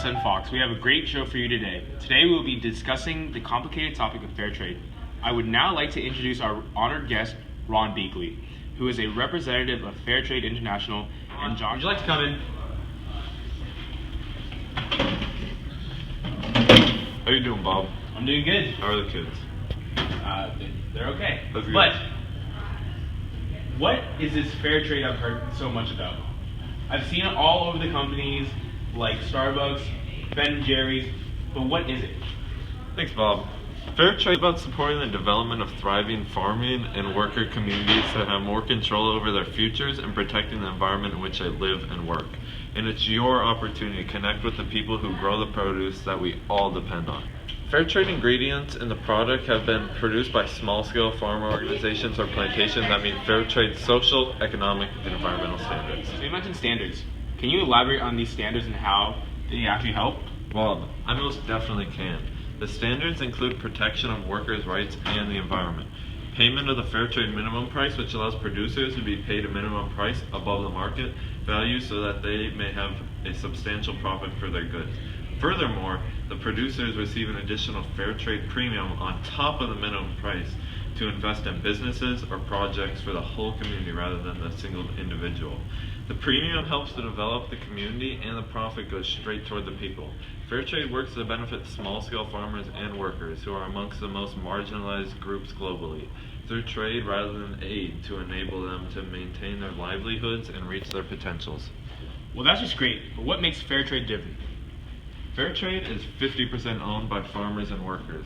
and Fox. We have a great show for you today. Today we will be discussing the complicated topic of fair trade. I would now like to introduce our honored guest, Ron Beakley, who is a representative of FairTrade International, and John. Would you like to come in? How you doing, Bob? I'm doing good. How are the kids? They're okay. That's good. But what is this fair trade I've heard so much about? I've seen it all over the companies like Starbucks, Ben & Jerry's, but what is it? Thanks, Bob. Fair trade is about supporting the development of thriving farming and worker communities that have more control over their futures and protecting the environment in which they live and work. And it's your opportunity to connect with the people who grow the produce that we all depend on. Fair trade ingredients in the product have been produced by small-scale farmer organizations or plantations that meet fair trade social, economic, and environmental standards. So you mentioned standards. Can you elaborate on these standards and how they actually help? Bob, I most definitely can. The standards include protection of workers' rights and the environment, payment of the fair trade minimum price, which allows producers to be paid a minimum price above the market value so that they may have a substantial profit for their goods. Furthermore, the producers receive an additional fair trade premium on top of the minimum price to invest in businesses or projects for the whole community rather than the single individual. The premium helps to develop the community and the profit goes straight toward the people. Fair trade works to benefit small-scale farmers and workers who are amongst the most marginalized groups globally through trade rather than aid to enable them to maintain their livelihoods and reach their potentials. Well, that's just great, but what makes fair trade different? Fair trade is 50% owned by farmers and workers.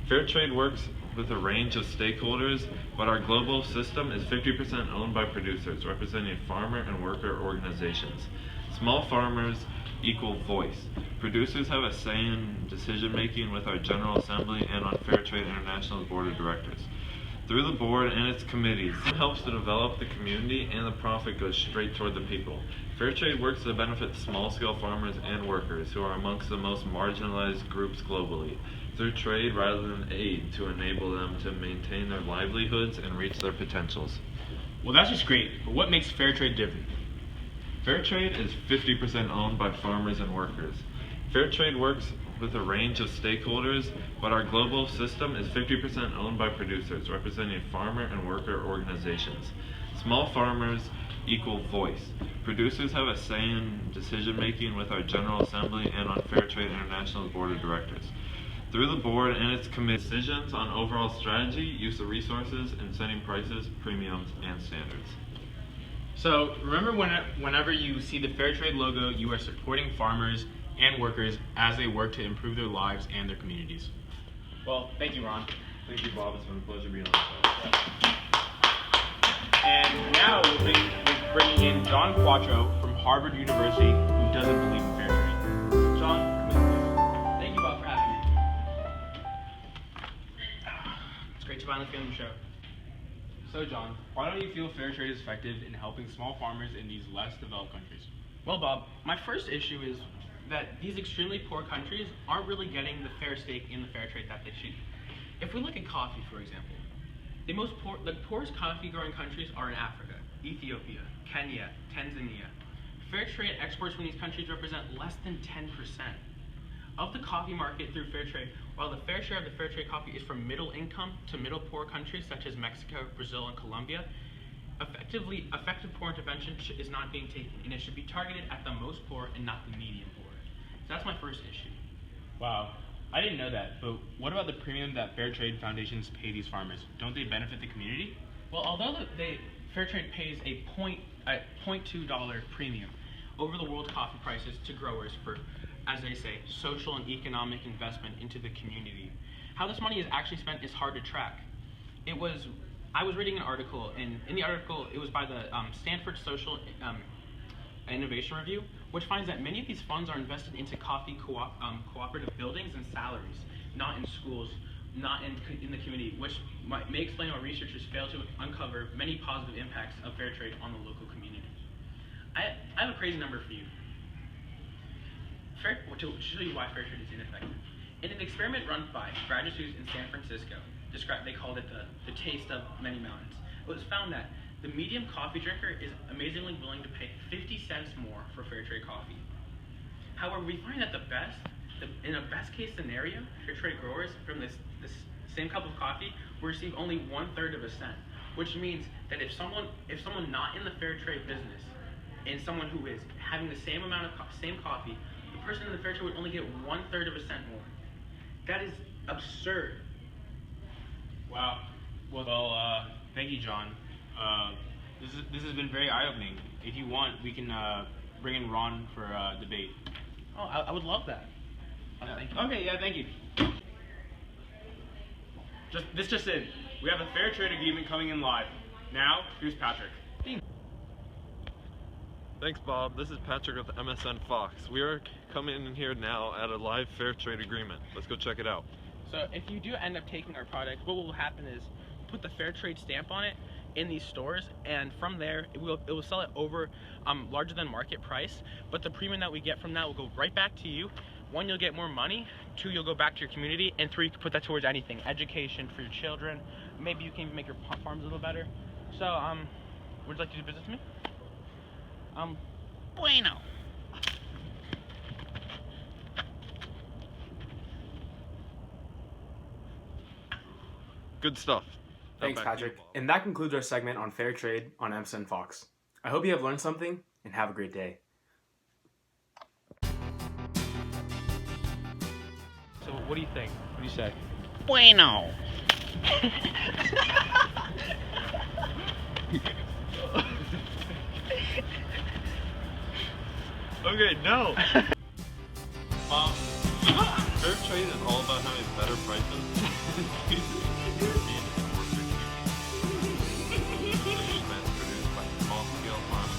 Fair trade works with a range of stakeholders, but our global system is 50% owned by producers, representing farmer and worker organizations. Small farmers equal voice. Producers have a say in decision-making with our General Assembly and on Fair Trade International's Board of Directors. Through the board and its committees, it helps to develop the community and the profit goes straight toward the people. Fair trade works to benefit small-scale farmers and workers who are amongst the most marginalized groups globally through trade rather than aid to enable them to maintain their livelihoods and reach their potentials. Well, that's just great, but what makes fair trade different? Fair trade is 50% owned by farmers and workers. Fair trade works with a range of stakeholders, but our global system is 50% owned by producers, representing farmer and worker organizations. Small farmers equal voice. Producers have a say in decision-making with our General Assembly and on Fair Trade International's Board of Directors. Through the board and its committee, decisions on overall strategy, use of resources, and setting prices, premiums, and standards. So remember, whenever you see the fair trade logo, you are supporting farmers and workers as they work to improve their lives and their communities. Well, thank you, Ron. Thank you, Bob. It's been a pleasure being on the show. And now we're bringing in John Quattro from Harvard University, who doesn't believe in fair trade. John, come in, please. Thank you, Bob, for having me. It's great to finally be on the show. So, John, why don't you feel fair trade is effective in helping small farmers in these less developed countries? Well, Bob, my first issue is that these extremely poor countries aren't really getting the fair stake in the fair trade that they should. If we look at coffee, for example, the poorest coffee growing countries are in Africa, Ethiopia, Kenya, Tanzania. Fair trade exports from these countries represent less than 10% of the coffee market through fair trade, while the fair share of the fair trade coffee is from middle income to middle poor countries such as Mexico, Brazil, and Colombia. Effective poor intervention is not being taken, and it should be targeted at the most poor and not the medium poor. So that's my first issue. Wow, I didn't know that, but what about the premium that fair trade foundations pay these farmers? Don't they benefit the community? Well, although fair trade pays a $0.2 premium over the world coffee prices to growers for, as they say, social and economic investment into the community, how this money is actually spent is hard to track. I was reading an article, and in the article, it was by the Stanford Social Innovation Review, which finds that many of these funds are invested into coffee cooperative buildings and salaries, not in schools, not in the community, which may explain why researchers fail to uncover many positive impacts of fair trade on the local community. I have a crazy number for you. To show you why fair trade is ineffective. In an experiment run by graduate students in San Francisco, they called it the taste of many mountains, it was found that the medium coffee drinker is amazingly willing to pay 50 cents more for fair trade coffee. However, we find that in a best case scenario, fair trade growers from this same cup of coffee will receive only 1/3 of a cent, which means that if someone not in the fair trade business and someone who is having the same amount of same coffee, the person in the fair trade would only get 1/3 of a cent more. That is absurd. Wow. Well, thank you, John. This has been very eye-opening. If you want, we can bring in Ron for debate. Oh, I would love that. Thank you. Okay, yeah, thank you. This just in. We have a fair trade agreement coming in live. Now, here's Patrick. Thanks, Bob. This is Patrick with MSN Fox. We are coming in here now at a live fair trade agreement. Let's go check it out. So if you do end up taking our product, what will happen is put the fair trade stamp on it in these stores, and from there it will sell it over larger than market price, but the premium that we get from that will go right back to you. 1, you'll get more money. 2, you'll go back to your community, and 3, you can put that towards anything, education for your children. Maybe you can even make your farms a little better. So would you like to do business with me? Bueno. Good stuff. Thanks, Patrick. And that concludes our segment on fair trade on MSN Fox. I hope you have learned something, and have a great day. So what do you think? What do you say? Bueno. Okay, no. Fair trade is all about having better prices. Produced by small-scale farms.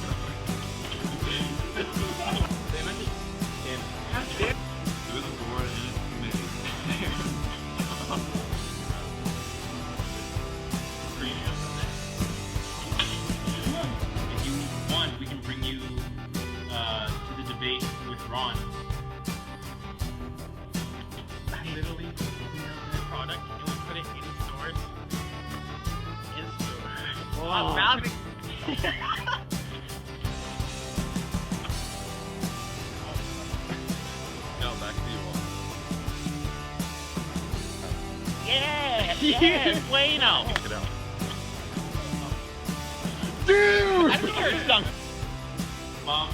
Who is the board and its committee? If you want, we can bring you to the debate with Ron. I literally nailed the product and we put it in stores. I'm about to. Now back to you all. Yeah, yeah, bueno. Check it out. I think you're stunk. Mom,